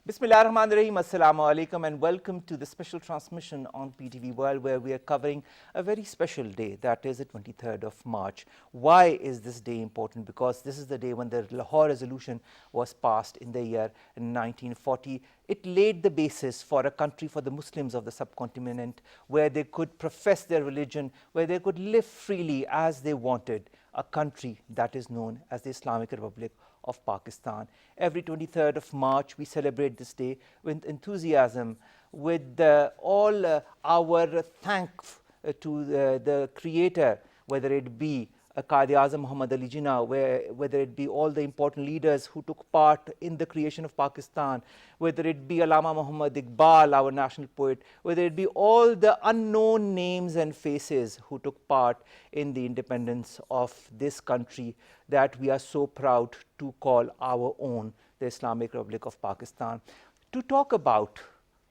Bismillahirrahmanirrahim. Assalamu alaikum and welcome to the special transmission on PTV World where we are covering a very special day, that is the 23rd of March. Why is this day important? Because this is the day when the Lahore Resolution was passed in the year 1940. It laid the basis for a country for the Muslims of the subcontinent where they could profess their religion, where they could live freely as they wanted, a country that is known as the Islamic Republic of Pakistan. Every 23rd of March, we celebrate this day with enthusiasm, with all our thanks to the Creator, whether it be Quaid-e-Azam Muhammad Ali Jinnah, whether it be all the important leaders who took part in the creation of Pakistan, whether it be Allama Muhammad Iqbal, our national poet, whether it be all the unknown names and faces who took part in the independence of this country that we are so proud to call our own, the Islamic Republic of Pakistan. To talk about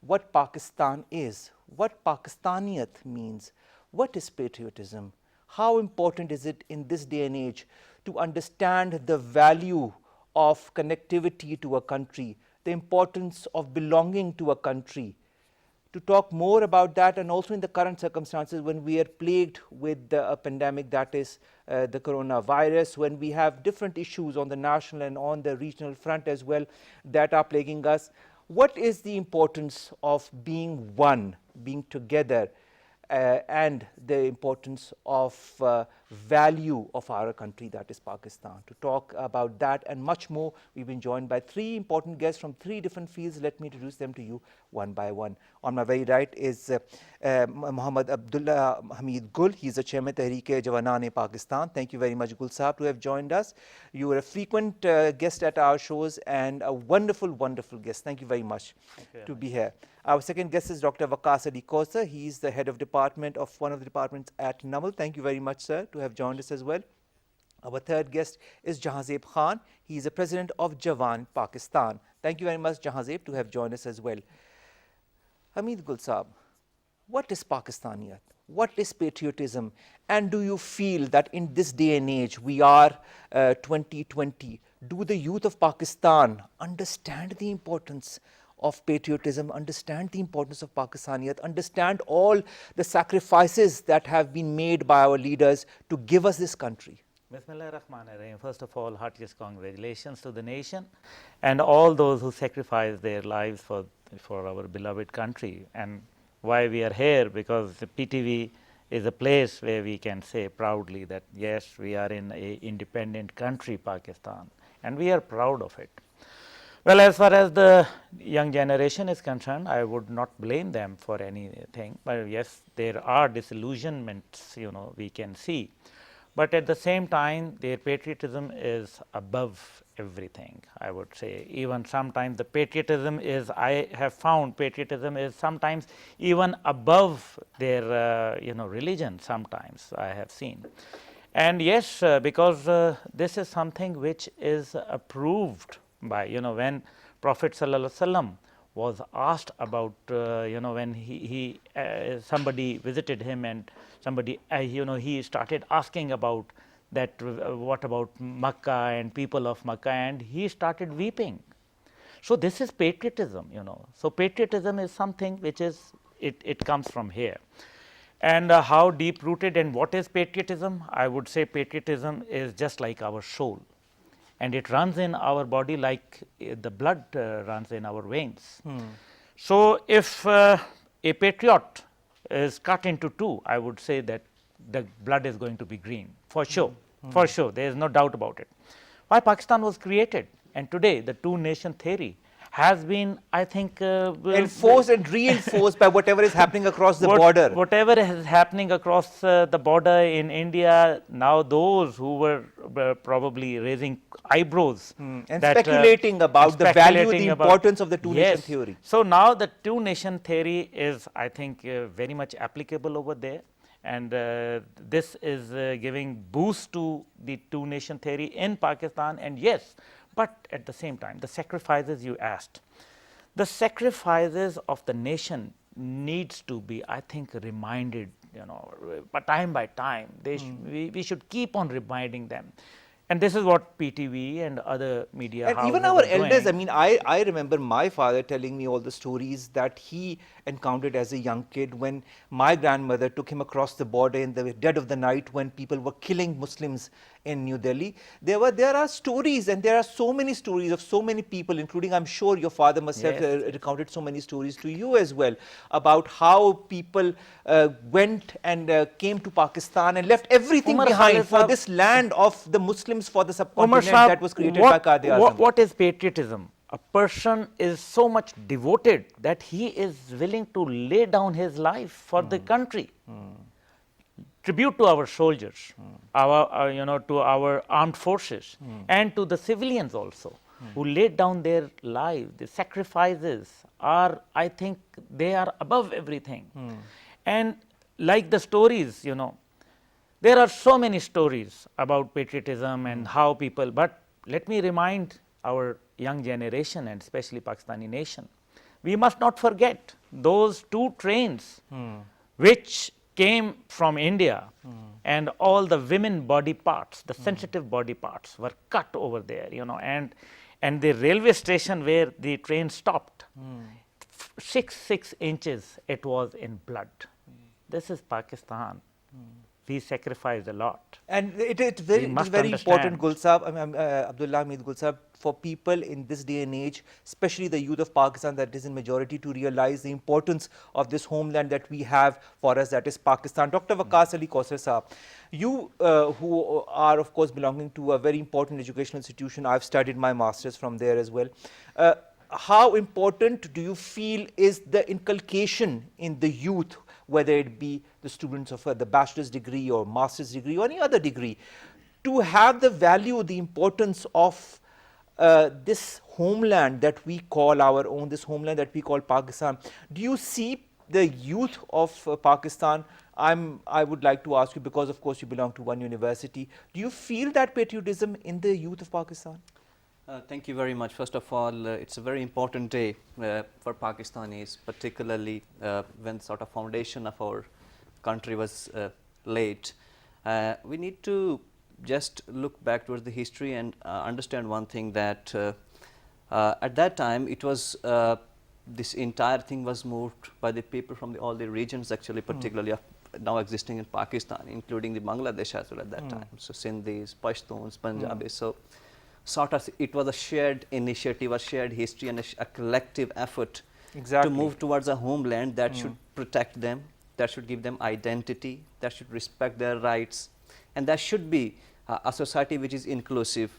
what Pakistan is, what Pakistaniyat means, what is patriotism, how important is it in this day and age to understand the value of connectivity to a country, the importance of belonging to a country. To talk more about that, and also in the current circumstances when we are plagued with a pandemic, that is the coronavirus, when we have different issues on the national and on the regional front as well that are plaguing us, what is the importance of being one, being together, and the importance of value of our country, that is Pakistan. To talk about that and much more, we've been joined by three important guests from three different fields. Let me introduce them to you one by one. On my very right is Muhammad Abdullah Hamid Gul. He's the chairman Tehreek-e-Jawanan-e Pakistan. Thank you very much, Gul Saab, to have joined us. You were a frequent guest at our shows and a wonderful, wonderful guest. Thank you very much to be here. Our second guest is Dr. Waqas Ali Kauser. He is the head of department of one of the departments at NAML. Thank you very much, sir, to have joined us as well. Our third guest is Jahazeb Khan. He is the president of Jawan, Pakistan. Thank you very much, Jahazeb, to have joined us as well. Hamid Gul Saab, what is Pakistaniyat? What is patriotism? And do you feel that in this day and age, we are 2020, do the youth of Pakistan understand the importance of patriotism, understand the importance of Pakistaniyat, understand all the sacrifices that have been made by our leaders to give us this country? Bismillahirrahmanirrahim. First of all, heartiest congratulations to the nation and all those who sacrificed their lives for our beloved country. And why we are here, because the PTV is a place where we can say proudly that yes, we are in an independent country, Pakistan, and we are proud of it. Well, as far as the young generation is concerned, I would not blame them for anything, but yes, there are disillusionments, we can see. But at the same time, their patriotism is above everything, I would say. Even sometimes the patriotism is, I have found patriotism is sometimes even above their, religion sometimes, I have seen. And yes, because this is something which is approved by, when Prophet ﷺ was asked about, when he somebody visited him and somebody, he started asking about that, what about Makkah and people of Makkah, and he started weeping. So this is patriotism, So patriotism is something which is, it comes from here. And how deep rooted and what is patriotism? I would say patriotism is just like our soul. And it runs in our body like the blood runs in our veins. So if a patriot is cut into two, I would say that the blood is going to be green, for sure, for sure, there is no doubt about it. Why Pakistan was created, and today the two-nation theory has been, I think, enforced and reinforced by whatever is happening across the border. Whatever is happening across the border in India, now those who were probably raising eyebrows and speculating about the value, the importance of the two-nation theory. So now the two-nation theory is, I think, very much applicable over there. And this is giving boost to the two-nation theory in Pakistan. And yes, but at the same time, the sacrifices you asked, the sacrifices of the nation needs to be, I think, reminded, but time by time. We should keep on reminding them. And this is what PTV and other media And houses even our are elders, I doing. mean, I remember my father telling me all the stories that he encountered as a young kid when my grandmother took him across the border in the dead of the night when people were killing Muslims in New Delhi. There are stories, and there are so many stories of so many people, including, I'm sure your father must have Yes, yes. recounted so many stories to you as well, about how people went and came to Pakistan and left everything Umar behind Khalid for Sahab, this land of the Muslims, for the Umar subcontinent that Sahab, was created by Quaid Azam. what is patriotism? A person is so much devoted that he is willing to lay down his life for the country. Tribute to our soldiers, to our armed forces, and to the civilians also, who laid down their lives. The sacrifices are, I think, they are above everything. And like the stories, there are so many stories about patriotism and how people, but let me remind our young generation and especially Pakistani nation, we must not forget those two trains which came from India, and all the women body parts, the sensitive body parts were cut over there, and the railway station where the train stopped, 6 inches it was in blood. This is Pakistan. We sacrificed a lot. And it is must very important, understand. Gul Sahab, Abdullah Hamid Gul Sahab, for people in this day and age, especially the youth of Pakistan that is in majority, to realize the importance of this homeland that we have for us, that is Pakistan. Dr. Waqas Ali Kausar Sahab, you who are of course belonging to a very important educational institution, I've studied my masters from there as well. How important do you feel is the inculcation in the youth, whether it be the students of the bachelor's degree or master's degree or any other degree, to have the value, the importance of this homeland that we call our own, this homeland that we call Pakistan? Do you see the youth of Pakistan? I would like to ask you, because of course you belong to one university, do you feel that patriotism in the youth of Pakistan? Thank you very much. First of all, it's a very important day for Pakistanis, particularly when sort of foundation of our country was laid. We need to just look back towards the history and understand one thing, that at that time it was this entire thing was moved by the people from all the regions, actually, particularly of now existing in Pakistan, including the Bangladesh as well at that time. So Sindhis, Pashtuns, Punjabis. So sort of it was a shared initiative, a shared history, and a collective effort to move towards a homeland that should protect them, that should give them identity, that should respect their rights, and that should be a society which is inclusive.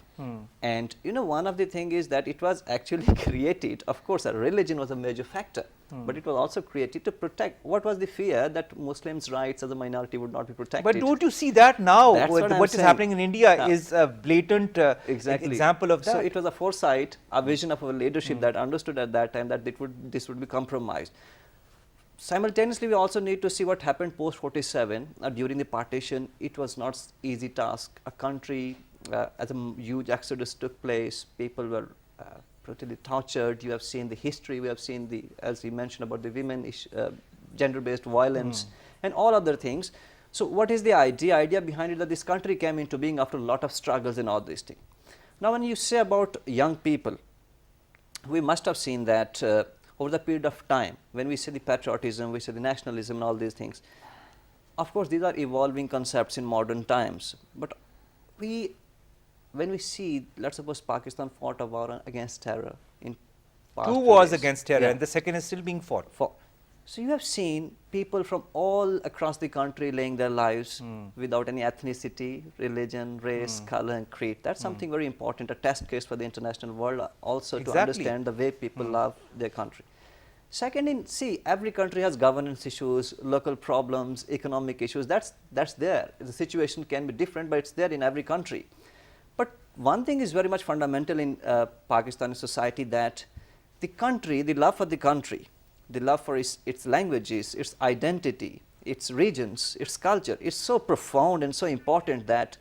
And one of the thing is that it was actually created, of course, a religion was a major factor, but it was also created to protect. What was the fear? That Muslims' rights as a minority would not be protected. But don't you see that now? That's what is happening in India is a blatant example of that. So it was a foresight, a vision of our leadership that understood at that time that this would be compromised. Simultaneously, we also need to see what happened post 47 during the partition. It was not easy task. A country, as a huge exodus took place, people were brutally tortured. You have seen the history. We have seen the, as we mentioned, about the women, gender-based violence, and all other things. So what is the idea? Idea behind it that this country came into being after a lot of struggles and all these things. Now, when you say about young people, we must have seen that over the period of time, when we say the patriotism, we say the nationalism and all these things, of course, these are evolving concepts in modern times. But when we see, let's suppose Pakistan fought a war against terror in past 2 wars days. against terror, and the second is still being fought. So you have seen people from all across the country laying their lives without any ethnicity, religion, race, color, and creed. That's something very important, a test case for the international world also to understand the way people love their country. Second, see, every country has governance issues, local problems, economic issues. That's there. The situation can be different, but it's there in every country. But one thing is very much fundamental in Pakistani society, that the country, the love for the country, the love for its languages, its identity, its regions, its culture, is so profound and so important that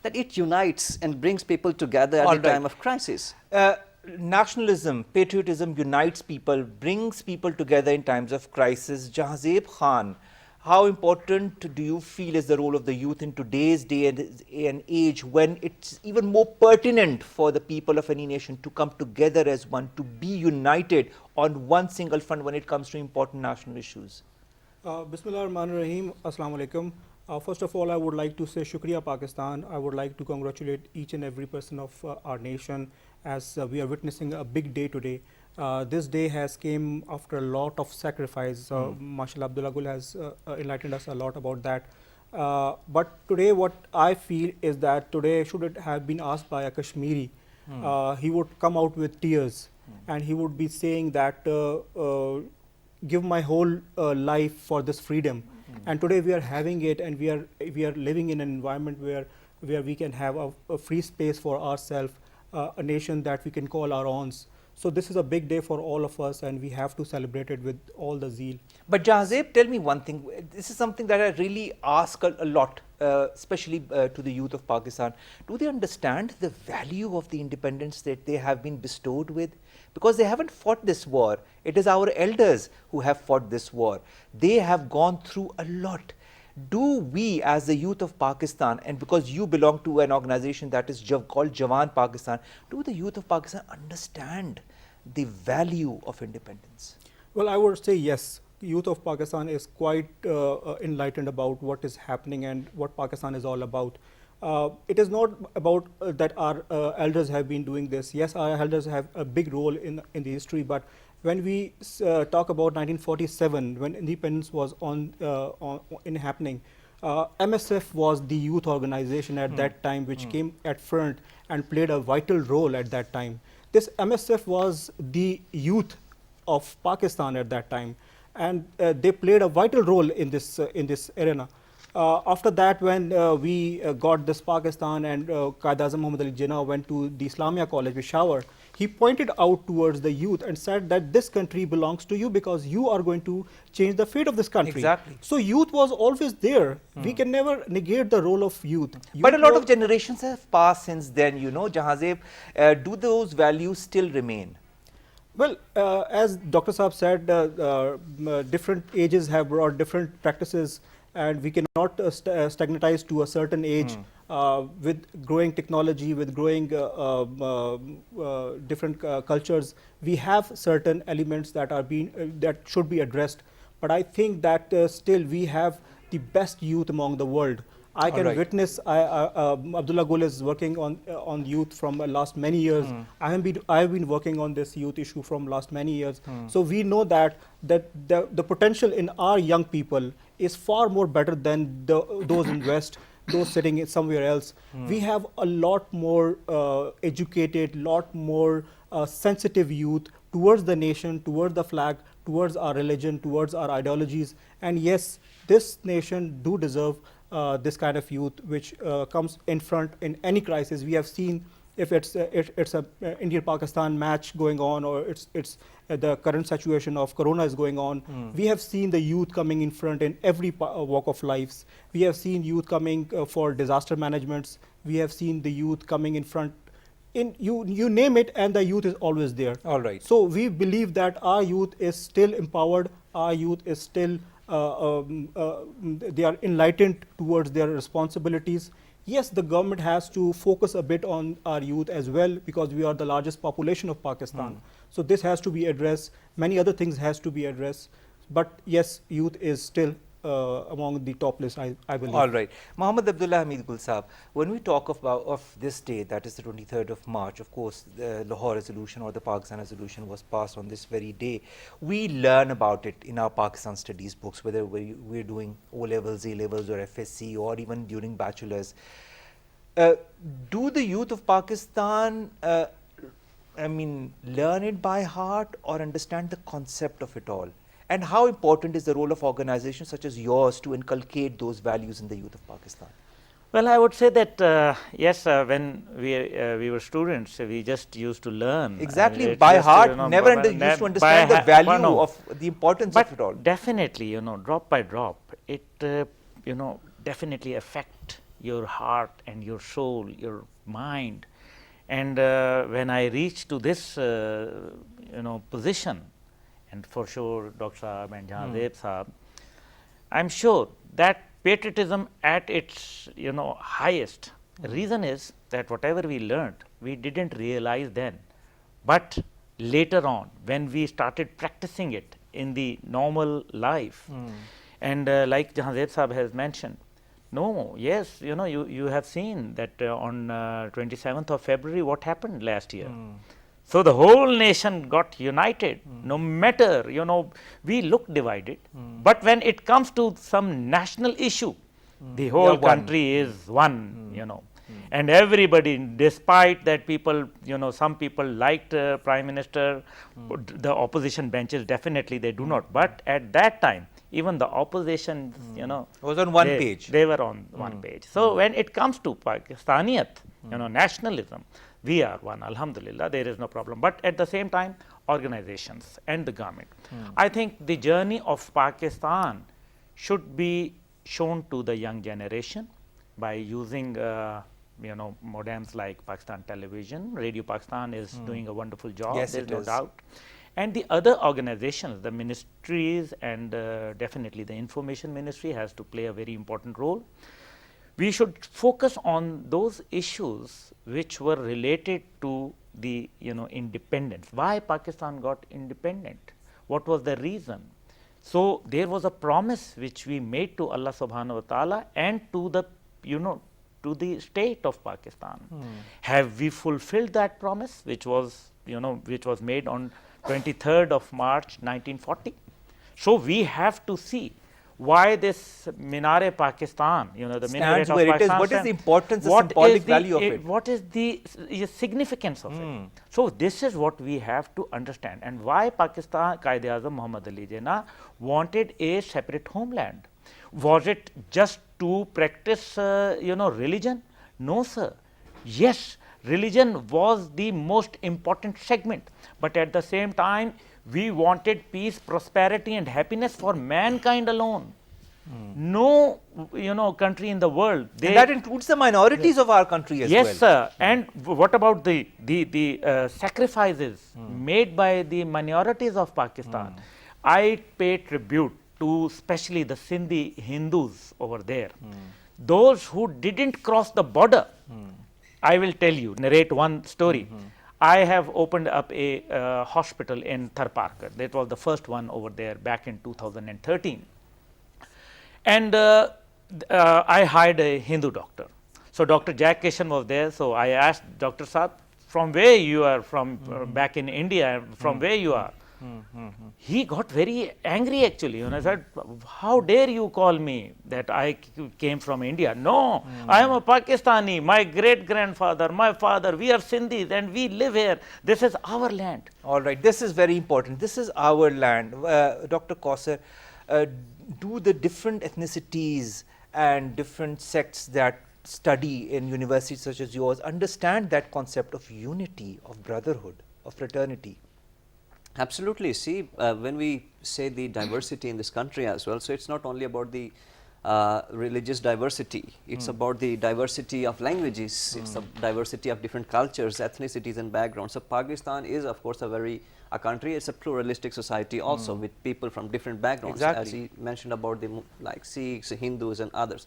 it unites and brings people together at the time of crisis. Nationalism, patriotism unites people, brings people together in times of crisis. Jahazeb Khan, how important do you feel is the role of the youth in today's day and age, when it's even more pertinent for the people of any nation to come together as one, to be united on one single front when it comes to important national issues? Bismillah ar-Rahman ar-Rahim. Assalamu alaikum. First of all, I would like to say Shukriya Pakistan. I would like to congratulate each and every person of our nation, as we are witnessing a big day today. This day has came after a lot of sacrifice. Mashallah, Abdullah Gul has enlightened us a lot about that. But today what I feel is that today, should it have been asked by a Kashmiri, he would come out with tears and he would be saying that give my whole life for this freedom. And today we are having it, and we are living in an environment where we can have a free space for ourselves, a nation that we can call our own. So this is a big day for all of us, and we have to celebrate it with all the zeal. But Jahazeb, tell me one thing. This is something that I really ask a lot, especially to the youth of Pakistan. Do they understand the value of the independence that they have been bestowed with? Because they haven't fought this war. It is our elders who have fought this war. They have gone through a lot. Do we, as the youth of Pakistan, and because you belong to an organization that is called Jawan Pakistan, do the youth of Pakistan understand the value of independence? Well, I would say yes. Youth of Pakistan is quite enlightened about what is happening and what Pakistan is all about. It is not about that our elders have been doing this. Yes, our elders have a big role in the history, but when we talk about 1947, when independence was happening, MSF was the youth organization at that time, which came at front and played a vital role at that time. This MSF was the youth of Pakistan at that time, and they played a vital role in this arena. After that, when we got this Pakistan, and Qaid-Azam Muhammad Ali Jinnah went to the Islamia College, Peshawar, he pointed out towards the youth and said that this country belongs to you because you are going to change the fate of this country. Exactly. So youth was always there. We can never negate the role of youth. But a lot of generations have passed since then, you know, Jahazeb. Do those values still remain? Well, as Dr. Saab said, different ages have brought different practices, and we cannot stagnatize to a certain age. With growing technology, with growing different cultures, we have certain elements that are that should be addressed. But I think that still we have the best youth among the world. I can witness. Abdullah Gul is working on youth from last many years. I have been working on this youth issue from last many years. So we know that the potential in our young people is far more better than those in West, those sitting somewhere else. We have a lot more educated, lot more sensitive youth towards the nation, towards the flag, towards our religion, towards our ideologies. And yes, this nation do deserve this kind of youth, which comes in front in any crisis. We have seen if it's a India-Pakistan match going on, or it's the current situation of Corona is going on. We have seen the youth coming in front in every walk of lives. We have seen youth coming for disaster managements. We have seen the youth coming in front. You name it, and the youth is always there. All right. So we believe that our youth is still empowered. Our youth is still they are enlightened towards their responsibilities. Yes, the government has to focus a bit on our youth as well, because we are the largest population of Pakistan. So this has to be addressed. Many other things has to be addressed. But yes, youth is still among the top list, I believe. All right. Muhammad Abdullah Hamid Gul Saab, when we talk of this day, that is the 23rd of March, of course, the Lahore resolution or the Pakistan resolution was passed on this very day. We learn about it in our Pakistan studies books, whether we're doing O-levels, A-levels or FSC, or even during bachelors. Do the youth of Pakistan, learn it by heart or understand the concept of it all? And how important is the role of organizations such as yours to inculcate those values in the youth of Pakistan? Well, I would say that yes, when we were students, we just used to learn. Exactly, by heart, never used to understand the value of the importance of it all. Definitely, drop by drop, it definitely affect your heart and your soul, your mind. And when I reached to this position, and for sure Dr. Saab and Jahazeb Saab, I'm sure that patriotism at its highest reason is that whatever we learned, we didn't realize then, but later on when we started practicing it in the normal life, and like Jahanzeb Sahab has mentioned, no, yes, you have seen that on 27th of February what happened last year. So the whole nation got united, no matter, we look divided, but when it comes to some national issue, the whole country is one, and everybody, despite that people, some people liked Prime Minister, the opposition benches definitely they do not, but at that time, even the opposition, was on one page. They were on one page. So when it comes to Pakistaniyat, nationalism, we are one, alhamdulillah, there is no problem. But at the same time, organizations and the government. I think the journey of Pakistan should be shown to the young generation by using modems like Pakistan Television. Radio Pakistan is doing a wonderful job, Yes, there is it no is. doubt. And the other organizations, the ministries and definitely the information ministry has to play a very important role. We should focus on those issues which were related to the independence. Why Pakistan got independent? What was the reason? So there was a promise which we made to Allah subhanahu wa ta'ala and to the to the state of Pakistan. Have we fulfilled that promise which was made on 23rd of March 1940? So we have to see why this Minare Pakistan, the Stands minaret of where it is. Pakistan, What is the importance, the what symbolic is the, value of it? What is the significance of it? So this is what we have to understand, and why Pakistan, Qaid-e-Azam Muhammad Ali Jinnah wanted a separate homeland. Was it just to practice, religion? No, sir. Yes, religion was the most important segment, but at the same time, we wanted peace, prosperity and happiness for mankind alone. No, country in the world. And that includes the minorities of our country as well. Yes, sir. And what about the sacrifices made by the minorities of Pakistan? I pay tribute to especially the Sindhi Hindus over there. Those who didn't cross the border. I will narrate one story. I have opened up a hospital in Tharparkar. That was the first one over there back in 2013. And I hired a Hindu doctor. So Dr. Jack Kishan was there. So I asked Dr. Saab, from where you are from, back in India, from where you are? He got very angry actually. And I said, how dare you call me that I came from India? No, I am a Pakistani. My great-grandfather, my father, we are Sindhis and we live here. This is our land. All right, this is very important. This is our land. Dr. Kausar, do the different ethnicities and different sects that study in universities such as yours understand that concept of unity, of brotherhood, of fraternity? Absolutely. See, when we say the diversity in this country as well, so it's not only about the religious diversity, it's about the diversity of languages, it's a diversity of different cultures, ethnicities and backgrounds. So Pakistan is of course a country, it's a pluralistic society also with people from different backgrounds, as he mentioned about the like Sikhs, Hindus and others.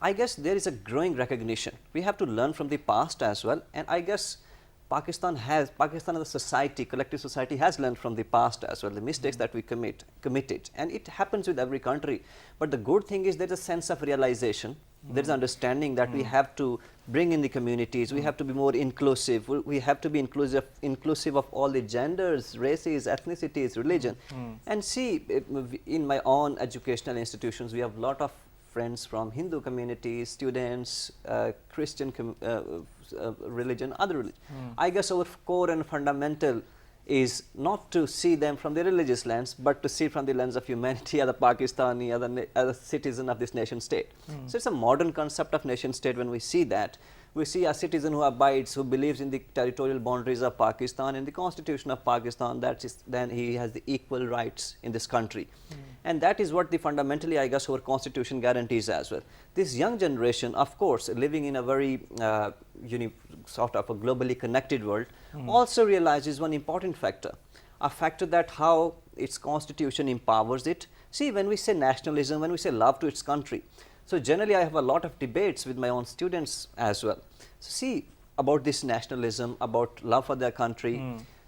I guess there is a growing recognition. We have to learn from the past as well, and I guess Pakistan as a society, collective society has learned from the past as well, the mistakes that we committed, and it happens with every country. But the good thing is there is a sense of realization, there is understanding that we have to bring in the communities, we have to be more inclusive, we have to be inclusive of all the genders, races, ethnicities, religion. And see, in my own educational institutions, we have a lot of friends from Hindu communities, students, Christian religion, other religion. I guess our core and fundamental is not to see them from the religious lens, but to see from the lens of humanity as a Pakistani, as a citizen of this nation state. So it's a modern concept of nation state. When we see that, we see a citizen who abides, who believes in the territorial boundaries of Pakistan and the constitution of Pakistan, then he has the equal rights in this country. And that is what the fundamentally, I guess, our constitution guarantees as well. This young generation, of course, living in a very sort of a globally connected world, also realizes one important factor. a factor that how its constitution empowers it. See, when we say nationalism, when we say love to its country, so generally I have a lot of debates with my own students as well. So see, about this nationalism, about love for their country.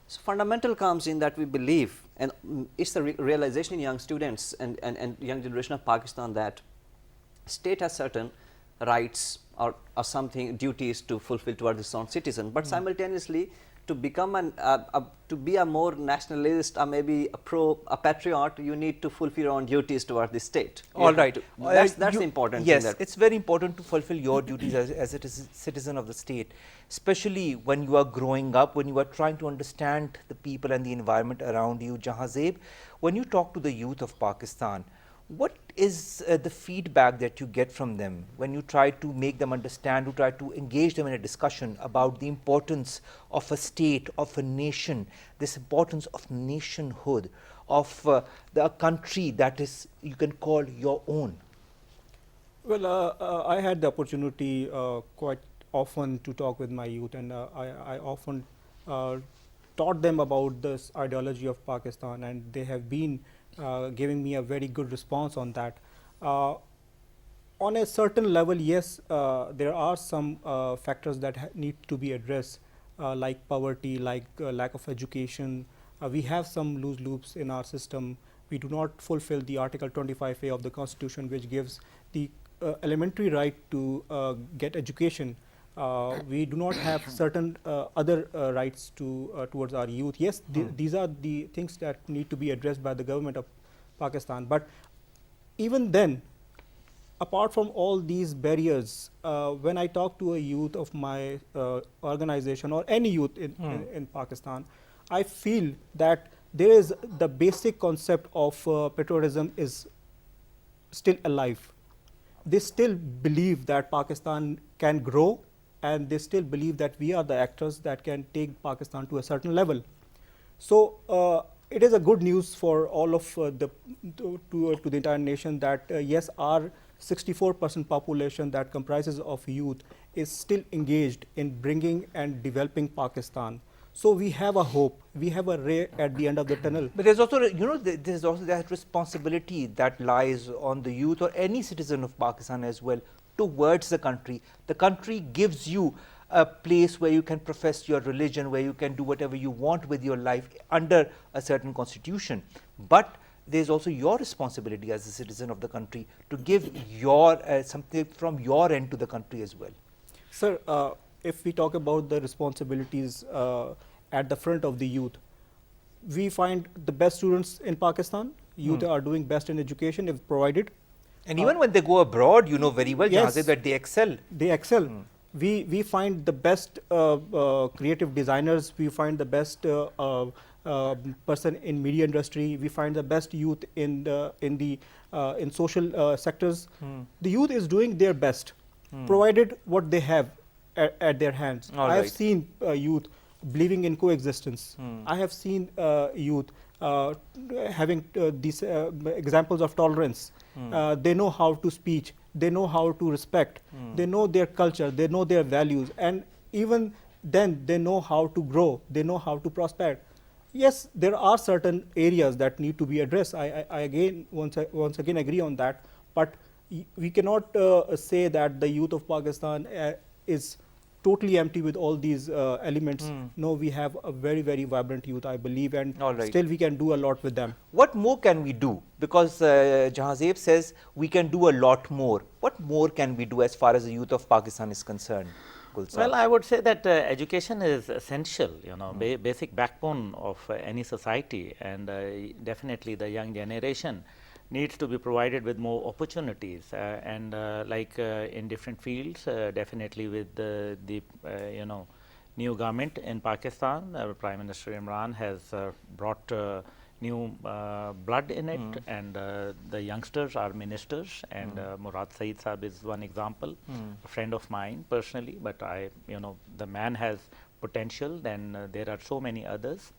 So fundamental comes in that we believe, and it's the realization in young students and young generation of Pakistan that state has certain rights or something duties to fulfill towards its own citizen, but simultaneously to become to be a more nationalist or maybe a patriot, you need to fulfill your own duties towards the state. All right. That's important. Yes, it's very important to fulfill your duties as a citizen of the state, especially when you are growing up, when you are trying to understand the people and the environment around you. Jahazeb, when you talk to the youth of Pakistan, what is the feedback that you get from them when you try to make them understand, you try to engage them in a discussion about the importance of a state, of a nation, this importance of nationhood, of a country that is, you can call your own? Well, I had the opportunity quite often to talk with my youth, and I often taught them about this ideology of Pakistan, and they have been giving me a very good response on that. On a certain level, yes, there are some factors that need to be addressed, like poverty, like lack of education. We have some loose loops in our system. We do not fulfill the Article 25A of the Constitution, which gives the elementary right to get education. We do not have certain other rights towards our youth. Yes, these are the things that need to be addressed by the government of Pakistan. But even then, apart from all these barriers, when I talk to a youth of my organization or any youth in Pakistan, I feel that there is the basic concept of patriotism is still alive. They still believe that Pakistan can grow, and they still believe that we are the actors that can take Pakistan to a certain level. So it is a good news for all of to the entire nation that yes, our 64% population that comprises of youth is still engaged in bringing and developing Pakistan. So we have a hope, we have a ray at the end of the tunnel. But there's also, you know, there's also that responsibility that lies on the youth or any citizen of Pakistan as well towards the country. The country gives you a place where you can profess your religion, where you can do whatever you want with your life under a certain constitution. But there's also your responsibility as a citizen of the country to give your something from your end to the country as well. Sir, if we talk about the responsibilities at the front of the youth, we find the best students in Pakistan. Youth are doing best in education if provided. And even when they go abroad, you know very well, yes, Jahazeb, that they excel. They excel. We find the best creative designers. We find the best person in media industry. We find the best youth in social sectors. The youth is doing their best, provided what they have at their hands. I have seen youth believing in coexistence. I have seen youth having these examples of tolerance. They know how to speak, they know how to respect, they know their culture, they know their values, and even then they know how to grow, they know how to prosper. Yes, there are certain areas that need to be addressed. I again once again agree on that, but we cannot say that the youth of Pakistan is totally empty with all these elements. No, we have a very, very vibrant youth, I believe, and still we can do a lot with them. What more can we do? Because Jahazeb says we can do a lot more. What more can we do as far as the youth of Pakistan is concerned? Well, I would say that education is essential, you know, basic backbone of any society, and definitely the young generation needs to be provided with more opportunities like in different fields, definitely with the you know, new government in Pakistan. Prime Minister Imran has brought new blood in it, and the youngsters are ministers, and Murad Saeed Saab is one example, a friend of mine personally, but you know, the man has potential, then there are so many others.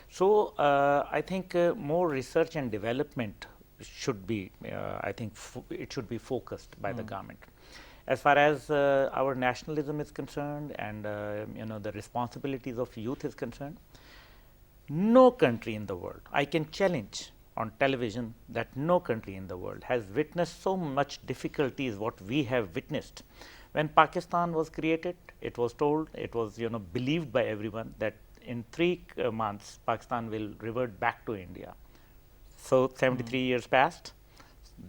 So I think more research and development should be, I think it should be focused by the government. As far as our nationalism is concerned, and you know, the responsibilities of youth is concerned, No country in the world, I can challenge on television that no country in the world has witnessed so much difficulties what we have witnessed. When Pakistan was created, it was told, it was believed by everyone that in 3 months Pakistan will revert back to India. So 73 years passed.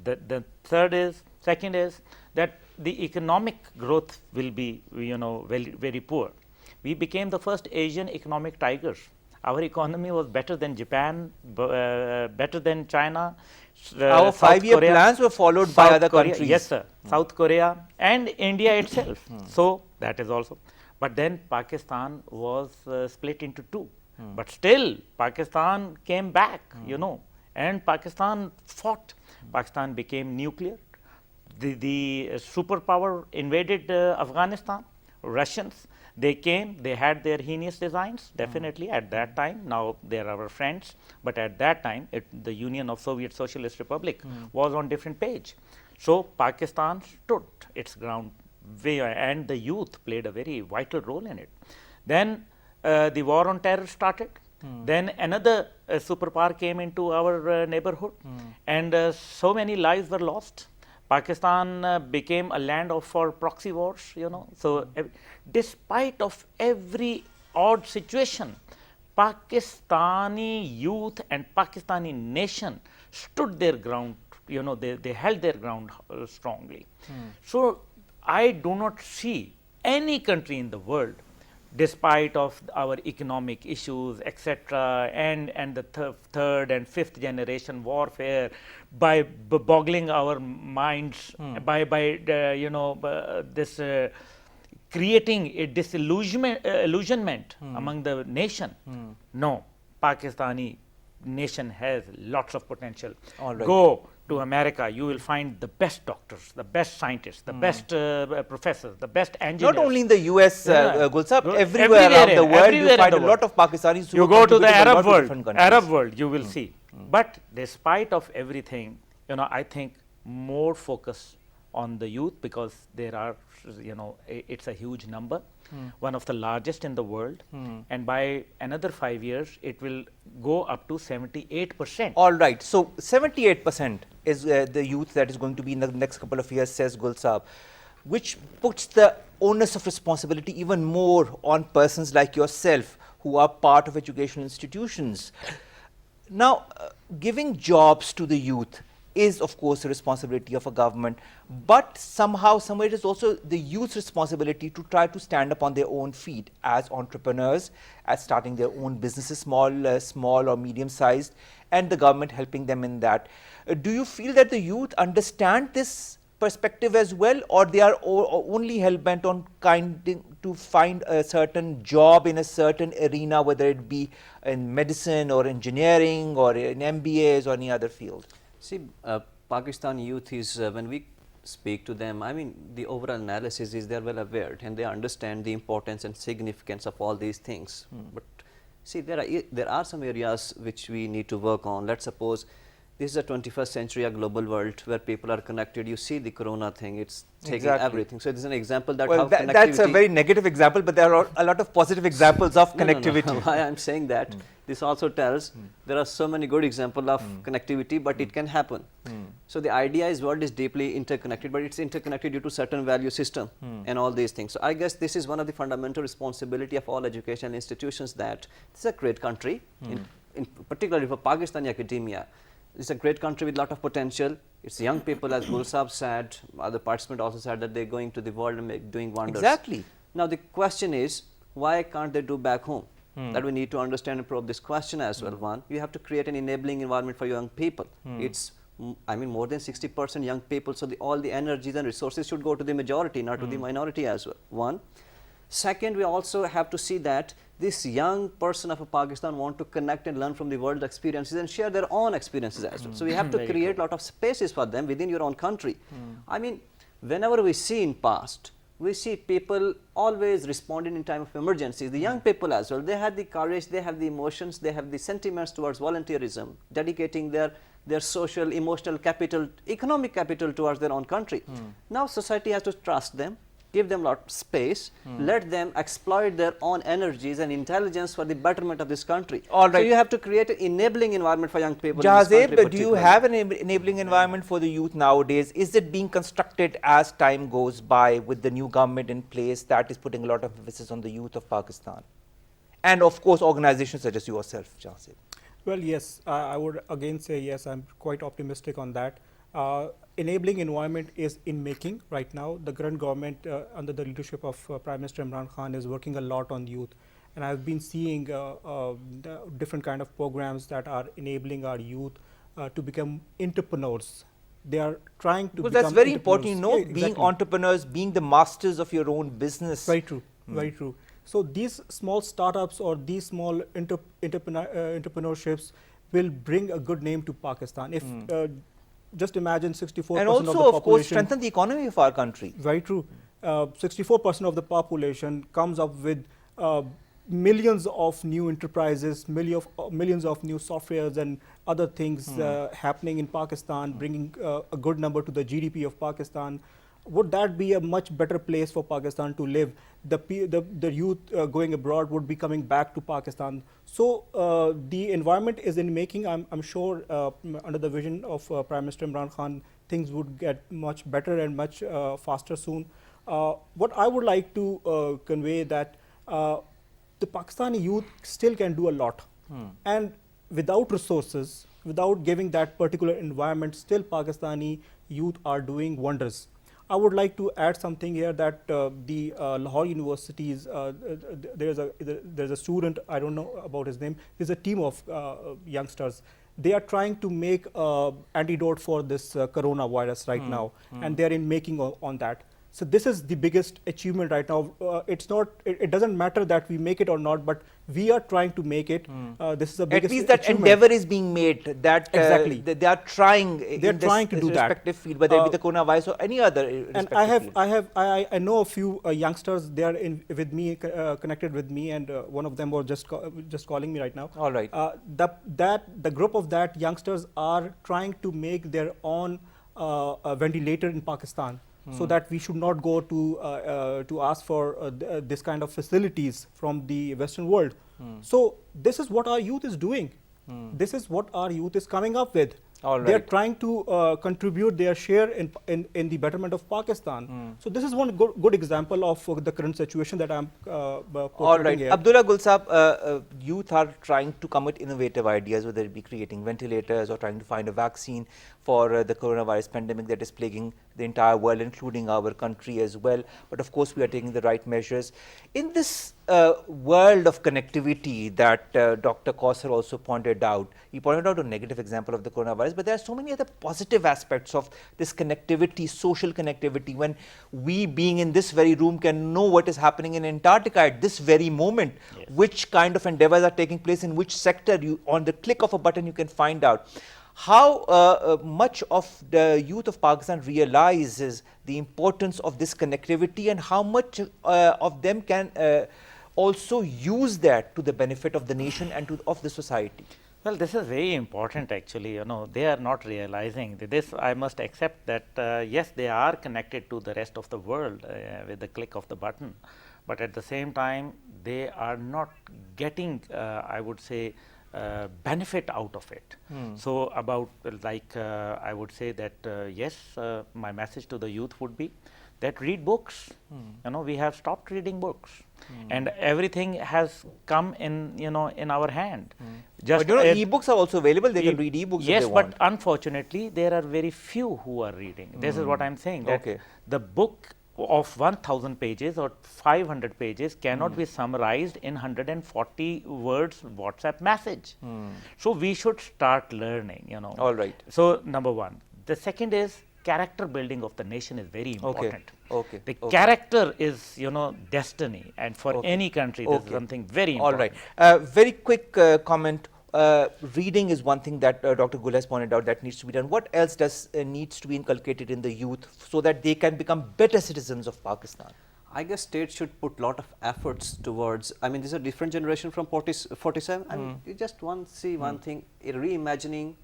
The second is that the economic growth will be very poor. We became the first Asian economic tigers. Our economy was better than Japan, better than China. Our 5-year plans were followed by other countries. Yes, sir. South Korea and India itself. So that is also. But then Pakistan was split into 2. But still, Pakistan came back, and Pakistan fought. Pakistan became nuclear. The superpower invaded Afghanistan. Russians, they came, they had their heinous designs, definitely at that time. Now they are our friends, but at that time, the Union of Soviet Socialist Republic was on different page. So Pakistan stood its ground, and the youth played a very vital role in it. Then the war on terror started. Then another superpower came into our neighborhood, and so many lives were lost. Pakistan became a land for proxy wars, So despite of every odd situation, Pakistani youth and Pakistani nation stood their ground, they held their ground strongly. So I do not see any country in the world, despite of our economic issues, etc., and the third and fifth generation warfare, by boggling our minds, by this creating a disillusionment among the nation. No, Pakistani nation has lots of potential. All right. Go to America, you will find the best doctors, the best scientists, the best professors, the best engineers. Not only in the US, Gulsab, everywhere around the world, you find a lot of Pakistanis who you go to the Arab world, you will see. But despite of everything, I think more focus on the youth, because there are, it's a huge number, one of the largest in the world, and by another 5 years, it will go up to 78%. All right. So 78% is the youth that is going to be in the next couple of years, says Gulsab, which puts the onus of responsibility even more on persons like yourself who are part of educational institutions. Now, giving jobs to the youth is, of course, the responsibility of a government, but somehow, somewhere, it is also the youth's responsibility to try to stand up on their own feet as entrepreneurs, as starting their own businesses, small or medium-sized, and the government helping them in that. Do you feel that the youth understand this perspective as well, or they are only hell-bent on to find a certain job in a certain arena, whether it be in medicine or engineering or in MBAs or any other field? See, Pakistan youth is, when we speak to them, I mean, the overall analysis is they are well aware and they understand the importance and significance of all these things. But see, there are some areas which we need to work on. Let's suppose this is a 21st century, a global world where people are connected. You see the corona thing, it's taking everything. So, it is an example that how connectivity... That's a very negative example, but there are a lot of positive examples of connectivity. No. Why I'm saying that, this also tells there are so many good examples of connectivity, but it can happen. So, the idea is world is deeply interconnected, but it's interconnected due to certain value system and all these things. So, I guess this is one of the fundamental responsibility of all educational institutions, that this is a great country, in particularly for Pakistani academia. It's a great country with a lot of potential. It's young people, as Gulsab said, other participants also said that they're going to the world and doing wonders. Exactly. Now, the question is, why can't they do back home? That we need to understand and probe this question as well. One, you have to create an enabling environment for young people. It's, I mean, more than 60% young people, so all the energies and resources should go to the majority, not to the minority as well. One. Second, we also have to see that this young person of Pakistan want to connect and learn from the world experiences and share their own experiences as well. So, we have to create a lot of spaces for them within your own country. I mean, whenever we see in past, we see people always responding in time of emergencies. The young people as well, they have the courage, they have the emotions, they have the sentiments towards volunteerism, dedicating their social, emotional capital, economic capital towards their own country. Now, society has to trust them. give them a lot of space, let them exploit their own energies and intelligence for the betterment of this country. All So right. you have to create an enabling environment for young people in this Jahazeb, country do you particularly. have an enabling environment for the youth nowadays? Is it being constructed as time goes by with the new government in place that is putting a lot of emphasis on the youth of Pakistan? And of course, organizations such as yourself, Jahazeb. Well, yes, I would again say yes, I'm quite optimistic on that. Enabling environment is in making right now. The current government under the leadership of Prime Minister Imran Khan is working a lot on youth. And I've been seeing the different kind of programs that are enabling our youth to become entrepreneurs. They are trying to Because become that's very important, you know, Yeah, being exactly. entrepreneurs, being the masters of your own business. Very true, very true. So these small startups or these small entrepreneurships will bring a good name to Pakistan. If just imagine 64% And of the also, population. of course, strengthen the economy of our country. Very true. 64% of the population comes up with millions of new enterprises, millions of new softwares and other things happening in Pakistan, bringing a good number to the GDP of Pakistan. Would that be a much better place for Pakistan to live? The youth going abroad would be coming back to Pakistan. So the environment is in making. I'm sure under the vision of Prime Minister Imran Khan, things would get much better and much faster soon. What I would like to convey that the Pakistani youth still can do a lot. And without resources, without giving that particular environment, still Pakistani youth are doing wonders. I would like to add something here that the Lahore universities, there's a student, I don't know about his name, there's a team of youngsters. They are trying to make antidote for this coronavirus right now, and they're in making on that. So this is the biggest achievement right now. It's not. It doesn't matter that we make it or not, but we are trying to make it. This is the biggest. At least that achievement. endeavor is being made. That Exactly. they are trying. They're in trying this to do that. respective field, whether it be the coronavirus or any other. And I know a few youngsters. They are with me, connected with me, and one of them was just calling me right now. All right. The group of that youngsters are trying to make their own ventilator in Pakistan. So that we should not go to ask for this kind of facilities from the Western world. So this is what our youth is doing. This is what our youth is coming up with. All They are right. trying to contribute their share in the betterment of Pakistan. So this is one good example of the current situation that I'm All portraying right. here. Abdullah Gulsab, youth are trying to come with innovative ideas, whether it be creating ventilators or trying to find a vaccine for the coronavirus pandemic that is plaguing the entire world, including our country as well. But of course, we are taking the right measures. In this world of connectivity that Dr. Kausar also pointed out, he pointed out a negative example of the coronavirus, but there are so many other positive aspects of this connectivity, social connectivity, when we being in this very room can know what is happening in Antarctica at this very moment, which kind of endeavors are taking place in which sector, on the click of a button you can find out. How much of the youth of Pakistan realizes the importance of this connectivity, and how much of them can also use that to the benefit of the nation and of the society? Well, this is very important actually. You know, they are not realizing this. I must accept that yes, they are connected to the rest of the world with the click of the button, but at the same time they are not getting, I would say, benefit out of it. So about I would say that yes, my message to the youth would be that read books. You know, we have stopped reading books, and everything has come in, you know, in our hand. But you know, e-books are also available. They can read e-books yes, if they want. but unfortunately there are very few who are reading. This is what I'm saying, that Okay. the book of 1000 pages or 500 pages cannot be summarized in 140 words WhatsApp message. So we should start learning, you know. All right. So number one. The second is character building of the nation is very important. Okay. The Okay. character is, you know, destiny, and for Okay. any country this is Okay. something very All important. right. Very quick comment. Reading is one thing that Dr. Gul has pointed out that needs to be done. What else needs to be inculcated in the youth so that they can become better citizens of Pakistan? I guess states should put a lot of efforts towards, I mean, this is a different generation from 47. I mean, you just see one thing, reimagining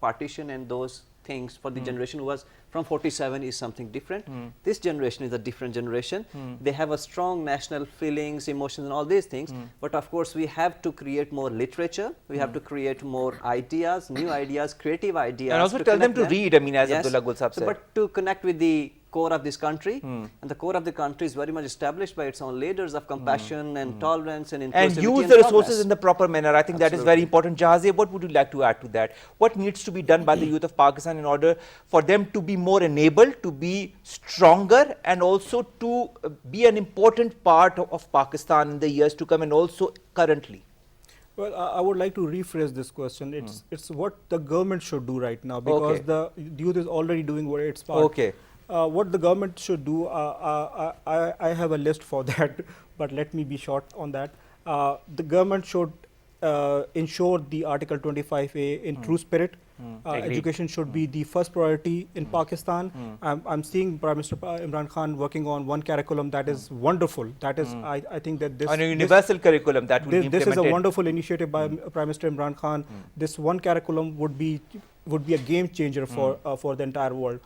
partition and those things for the generation who was from 47 is something different. This generation is a different generation. They have a strong national feelings, emotions and all these things. But of course, we have to create more literature. We have to create more ideas, new ideas, creative ideas. And also tell them to read, I mean, as Yes. Abdullah Gul Sahab So, said. but to connect with the core of this country, and the core of the country is very much established by its own leaders of compassion and tolerance and inclusivity. And use the resources progress. in the proper manner. I think that is very important. Jahazia, what would you like to add to that? What needs to be done by the youth of Pakistan in order for them to be more enabled, to be stronger, and also to be an important part of Pakistan in the years to come and also currently? Well, I would like to rephrase this question. It's what the government should do right now, because the youth is already doing what its part. Okay. What the government should do, I have a list for that, but let me be short on that. The government should ensure the Article 25A in true spirit. Education should be the first priority in Pakistan. I'm seeing Prime Minister Imran Khan working on one curriculum that is wonderful. That is, I think that this On a universal curriculum that will be implemented. this is a wonderful initiative by Prime Minister Imran Khan. This one curriculum would be a game changer for the entire world.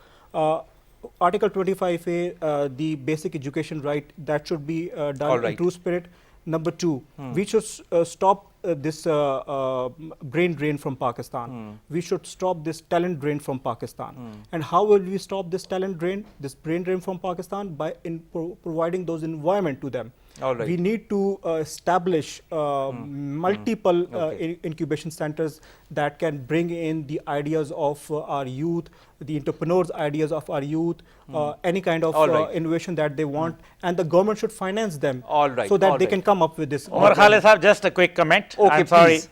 Article 25A, the basic education right, that should be done in true spirit. Number 2, we should stop this brain drain from Pakistan. We should stop this talent drain from Pakistan. And how will we stop this talent drain, this brain drain from Pakistan? By providing those environment to them. We need to establish multiple incubation centers that can bring in the ideas of our youth, the entrepreneurs' ideas of our youth, any kind of innovation that they want, and the government should finance them so that they can come up with this. Omar Khalid Sahab, just a quick comment. Okay, I'm sorry. please.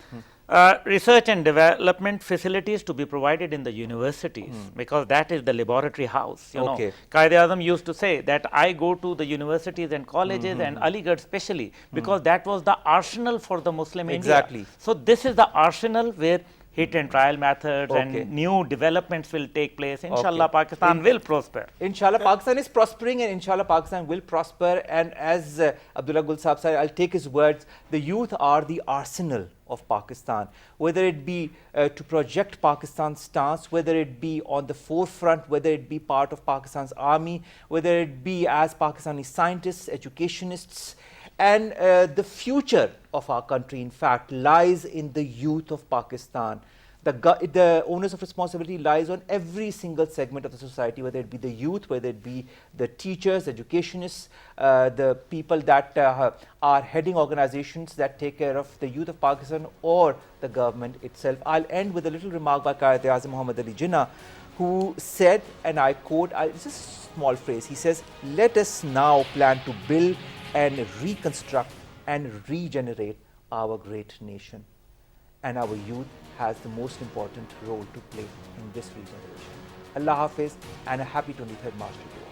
Research and development facilities to be provided in the universities, because that is the laboratory house. You know, Quaid-e-Azam used to say that I go to the universities and colleges and Aligarh especially because that was the arsenal for the Muslim India. So this is the arsenal where hit and trial methods and new developments will take place. Inshallah, Pakistan will prosper. Inshallah, Pakistan is prospering, and inshallah, Pakistan will prosper. And as Abdullah Gul Sahab said, I'll take his words, the youth are the arsenal of Pakistan, whether it be to project Pakistan's stance, whether it be on the forefront, whether it be part of Pakistan's army, whether it be as Pakistani scientists, educationists, and the future of our country, in fact, lies in the youth of Pakistan. The onus of responsibility lies on every single segment of the society, whether it be the youth, whether it be the teachers, educationists, the people that are heading organizations that take care of the youth of Pakistan, or the government itself. I'll end with a little remark by Quaid-e-Azam Muhammad Ali Jinnah, who said, and I quote, this is a small phrase, he says, "Let us now plan to build and reconstruct and regenerate our great nation." And our youth has the most important role to play in this regeneration. Allah Hafiz and a happy 23rd March to you.